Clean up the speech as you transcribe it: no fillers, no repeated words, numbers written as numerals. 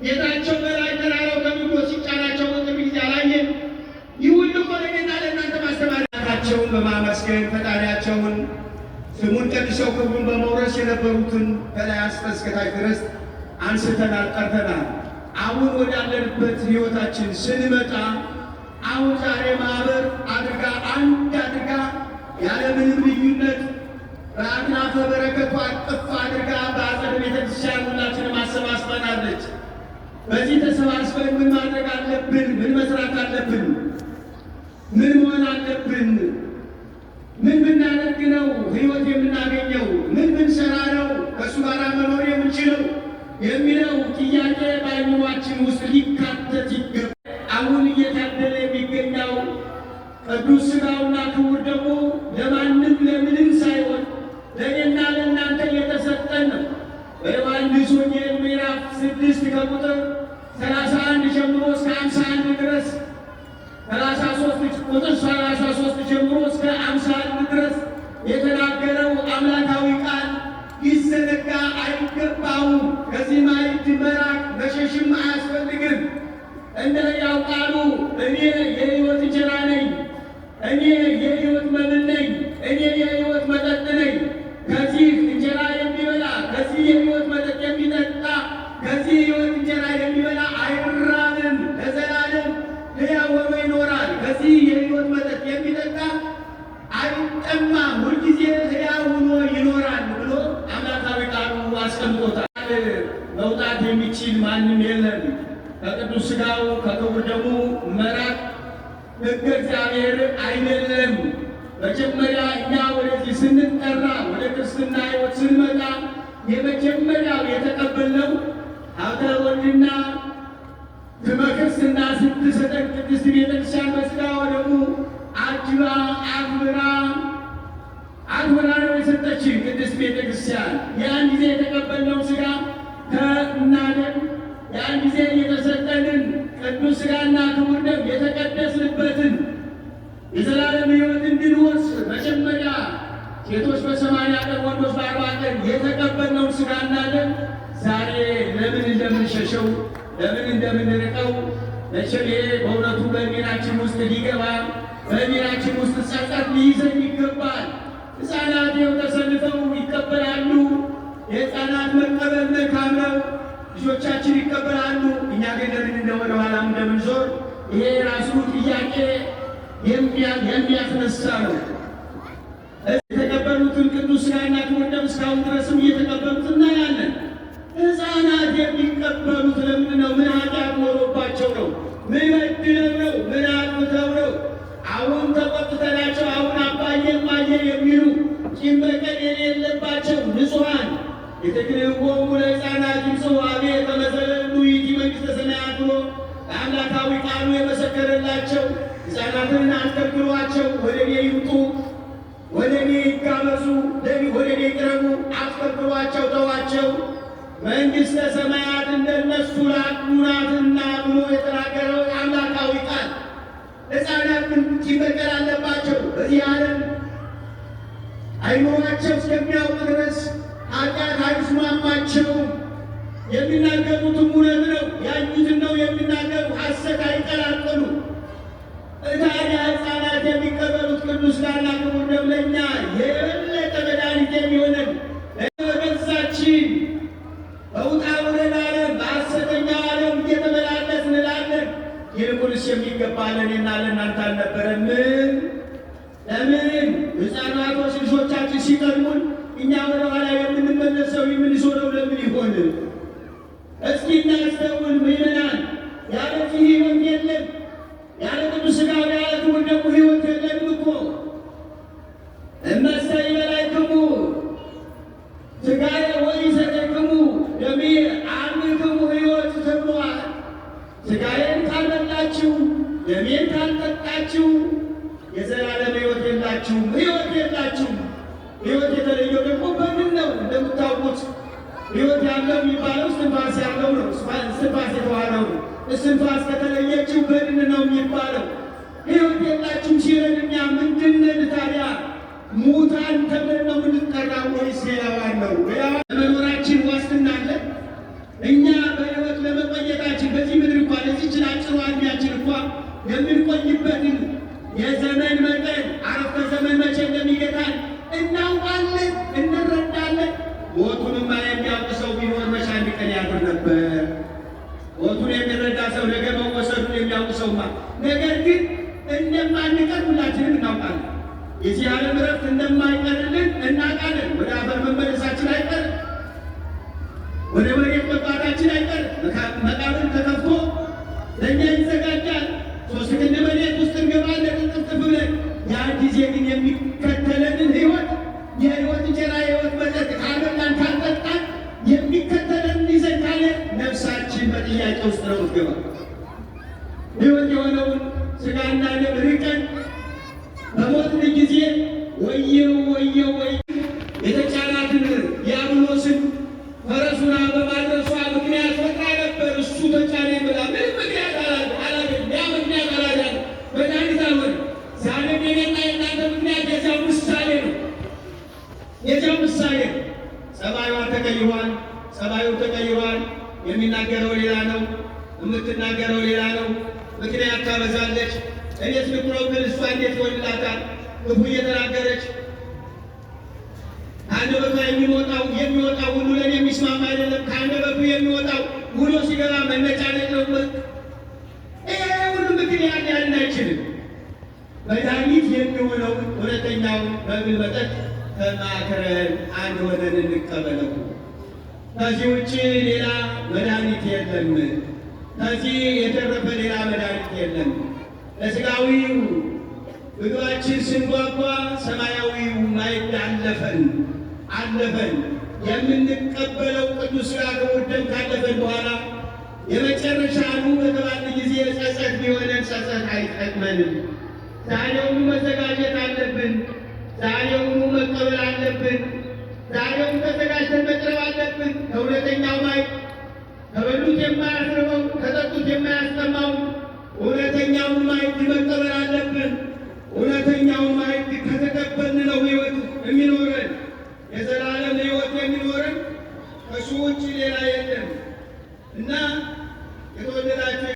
ጌታቸው በላይ ተራራው ከሚጎ ሲጫናቸው ጊዜ አላየን። ይህ ሁሉ ለእኔና ለእናንተ ማስተማሪያቸውን በማመስገን ፈጣሪያቸውን ስሙን ቀድሰው ክብሩን በመውረስ የነበሩትን ከላይ እስከ ታች ድረስ አንስተናል፣ ጠርተናል። አሁን ወዳለንበት ሕይወታችን ስንመጣ አሁን ዛሬ ማህበር አድርጋ አንድ አድርጋ ያለምንም ልዩነት በአክናፈ በረከቷ አቅፍ አድርጋ በአጸደ ቤተክርስቲያን ሁላችንም አሰባስበናለች። በዚህ ተሰባስበን ምን ማድረግ አለብን? ምን መስራት አለብን? ምን መሆን አለብን? ምን ብናደርግ ነው ሕይወት የምናገኘው? ምን ብንሰራ ነው ከእሱ ጋር መኖር የምንችለው የሚለው ጥያቄ በአእምሯችን ውስጥ ሊካተት ይገባል። አሁን እየታደለ የሚገኘው ቅዱስ ሥጋውና ክቡር ደግሞ ለማንም ለምንም ሳይሆን ለእኔና ለእናንተ የተሰጠን ነው። በዮሐንስ ወንጌል ምዕራፍ 6 ከቁጥር 31 ጀምሮ እስከ 51 ድረስ 33 ጀምሮ እስከ 51 ድረስ የተናገረው አምላካዊ ቃል ሊዘነጋ አይገባውም። ከዚህ ማዕድ መራቅ መሸሽም አያስፈልግም። እንደ ሕያው ቃሉ እኔ የሕይወት እንጀራ ነኝ፣ እኔ የሕይወት መብል ነኝ፣ እኔ የሕይወት መጠጥ ነኝ። ከዚህ እንጀራ የሚበላ ከዚህ የሕይወት መጠጥ የሚጠጣ ከዚህ የሕይወት እንጀራ የሚበላ አይራብም፣ ለዘላለም ሕያው ሆኖ ይኖራል። ከዚህ የሕይወት መጠጥ የሚጠጣ አይጠማም፣ ሁልጊዜ ሕያው ሆኖ ይኖራል ብሎ አምላካዊ ቃሉ አስቀምጦታል። መውጣት የሚችል ማንም የለም። ከቅዱስ ሥጋው ከክቡር ደሙ መራቅ ሕገ እግዚአብሔር አይደለም። መጀመሪያ እኛ ወደዚህ ስንጠራ ወደ ክርስትና ሕይወት ስንመጣ የመጀመሪያው የተቀበልነው ሀብተ ወልድና ስመ ክርስትና ስትሰጠን ቅድስት ቤተክርስቲያን በሥጋ ወደሙ አጅባ አክብራ ነው የሰጠችን ቅድስት ቤተክርስቲያን። ያን ጊዜ የተቀበልነው ሥጋ ከእናደም ያን ጊዜ የተሰጠንን ቅዱስ ሥጋና ክቡር ደም የተቀደስንበትን የዘላለም ሕይወት እንድንወርስ መጀመሪያ ሴቶች በ80 ቀን ወንዶች በ40 ቀን የተቀበልነውን ሥጋና ደም ዛሬ ለምን እንደምንሸሸው ለምን እንደምንርቀው መቼም በእውነቱ በእሚናችን ውስጥ ሊገባ በእሚናችን ውስጥ ጸጸት ሊይዘን ይገባል። ሕፃናት ይኸው ተሰልፈው ይቀበላሉ። የሕፃናት መቀበል መልካም ነው። ልጆቻችን ይቀበላሉ። እኛ ግን ለምን እንደሆነ ኋላም እንደምንዞር ይሄ ራሱ ጥያቄ የሚያስነሳ ነው። የተቀበሉትን ቅዱስ ሥጋና ክቡር ደም እስካሁን ድረስም እየተቀበሉት እናያለን። ሕፃናት የሚቀበሉት ለምን ነው? ምን ኃጢአት ኖሮባቸው ነው? ምን በድለው ነው? ምን አጥፍተው ነው? አሁን ተቆጥተናቸው አሁን አባዬ እማዬ የሚሉ ቂም በቀል የሌለባቸው ንጹሐን የተክልዎሙ ለሕፃናት ይምጽኡ ኀቤየ ከመ ዘለሉ ይእቲ መንግሥተ ሰማያት ብሎ ለአምላካዊ ቃሉ የመሰከረላቸው ሕፃናትን አትከልክሏቸው፣ ወደ እኔ ይምጡ፣ ወደ እኔ ይጋበዙ፣ ወደ እኔ ይቅረቡ፣ አትከልክሏቸው፣ ተዋቸው፣ መንግሥተ ሰማያት እንደነሱ ላሉ ናትና ብሎ የተናገረው የአምላካዊ ቃል። ሕፃናት ምን ቂም በቀል አለባቸው? በዚህ ዓለም አይኖራቸው እስከሚያውቅ ድረስ ኃጢአት አይስማማቸውም። የሚናገሩትም እውነት ነው፣ ያዩትን ነው የሚናገሩ፣ ሐሰት አይቀላቀሉ። ታዲያ ሕፃናት የሚቀበሉት ቅዱስ ሥጋና ክቡር ደም ለእኛ የበለጠ መድኃኒት የሚሆነን በገዛችን በውጣ ውረድ ዓለም በሐሰተኛው ዓለም እየተመላለስን እንላለን። ይልቁንስ የሚገባ ለእኔና ለእናንተ አልነበረም? ለምን ሕፃናቶች ልጆቻችን ሲቀድሙን እኛ ወደ ኋላ የምንመለሰው የምንዞረው ለምን ይሆን? እስኪ እናስተውል ምዕመናን። ያለዚህ ሕይወት የለም። ያለ ቅዱስ ሥጋው ያለ ክቡር ደሙ ሕይወት የለንም እኮ። እመሰ ይበላዕክሙ ሥጋየ ወኢሰተክሙ ደሜ አምክሙ ሕይወት ተብሏል። ሥጋዬን ካልበላችሁ ደሜን ካልጠጣችሁ የዘላለም ሕይወት የላችሁም፣ ሕይወት የላችሁም። ሕይወት የተለየው ደግሞ በምን ነው? እንደምታውቁት ሕይወት ያለው የሚባለው እስትንፋስ ያለው ነው። እስትንፋስ የተዋለው ነው። እስትንፋስ ከተለየችው በድን ነው የሚባለው። ሕይወት የላችሁም ሲለን እኛ ምን ምንድነን ታዲያ? ሙታን ተብለን ነው የምንጠራው ወይስ ሕያዋን ነው? ለመኖራችን ዋስትና አለን? እኛ በሕይወት ለመቆየታችን በዚህ ምድር እንኳን ለዚህች አጭሯ ዕድሜያችን እንኳን የምንቆይበትን የዘመን መጠን አረፍተ ዘመን መቼ እንደሚገታን እናውቃለን፣ እንረዳለን። ሞቱንማ የሚያውቅ ሰው ቢኖር መቼ አንድ ቀን ያድር ነበር። ሞቱን የሚረዳ ሰው ነገ መወሰዱን የሚያውቅ ሰውማ፣ ነገር ግን እንደማንቀር ሁላችንም እናውቃለን። የዚህ ዓለም ዕረፍት እንደማይቀርልን እናውቃለን። ወደ አፈር መመለሳችን አይቀርም። ወደ መሬት መግባታችን አይቀርም። መቃብር ተከፍቶ ለእኛ ይዘጋጃል። 3 ክንድ መሬት ውስጥ እንገባለን እንጥፍጥፍ ብለን። ያ ጊዜ ግን የሚከተለንን ሕይወት የሕይወት እንጀራ የሕይወት መጠጥ ካልበላን ካልጠጣን የሚከተለንን ይዘን ካለ ነፍሳችን በጥያቄ ውስጥ ነው የምትገባ። ሕይወት የሆነውን ሥጋና ደም ርቀን በሞትን ጊዜ ወየው ወየው ወይ የተጫናትን ዲያብሎስን ፈረሱን በማድረሷ ምክንያት ፈጥራ ነበር። እሱ ተጫኔ ብላ ምንም ምክንያት አላገኝ። ያ ምክንያት አላዳነ መድኃኒት አልሆነ። ዛሬ የኔና የእናንተ ምክንያት የዚያው ምሳሌ ነው። የዚያው ምሳሌ ነው። ጸባዩዋ ተቀይሯል። ጸባዩ ተቀይሯል። የሚናገረው ሌላ ነው፣ የምትናገረው ሌላ ነው። ምክንያት ታበዛለች። እንዴት ልኩረው ግን እሷ እንዴት ይሆንላታል? ክፉ እየተናገረች ከአንደበቷ የሚወጣው ሁሉ ለእኔ የሚስማማ አይደለም። ከአንደበቱ የሚወጣው ውሎ ሲገባ መነጫነጭ ነው። ይሄ ሁሉ ምክንያት ያልን አይችልም። መድኃኒት የሚሆነው እውነተኛው መብል መጠጥ ተማክረን አንድ ሆነን እንቀበለው። ከዚህ ውጭ ሌላ መድኃኒት የለም። ከዚህ የተረፈ ሌላ መድኃኒት የለም። ለሥጋዊው ምግባችን ስንጓጓ ሰማያዊው ማዕድ አለፈን። የምንቀበለው ቅዱስ ሥጋ ክቡር ደም ካለፈን በኋላ የመጨረሻ ኑ በተባልን ጊዜ ጸጸት ቢሆነን ጸጸት አይጠቅመንም። ዛሬውኑ መዘጋጀት አለብን። ዛሬውኑ መቀበል አለብን። ዛሬውኑ ተዘጋጅተን መቅረብ አለብን። ከእውነተኛው ማዕድ ከበሉት የማያስርበው ከጠጡት የማያስጠማው እውነተኛውን ማዕድ መቀበል አለብን።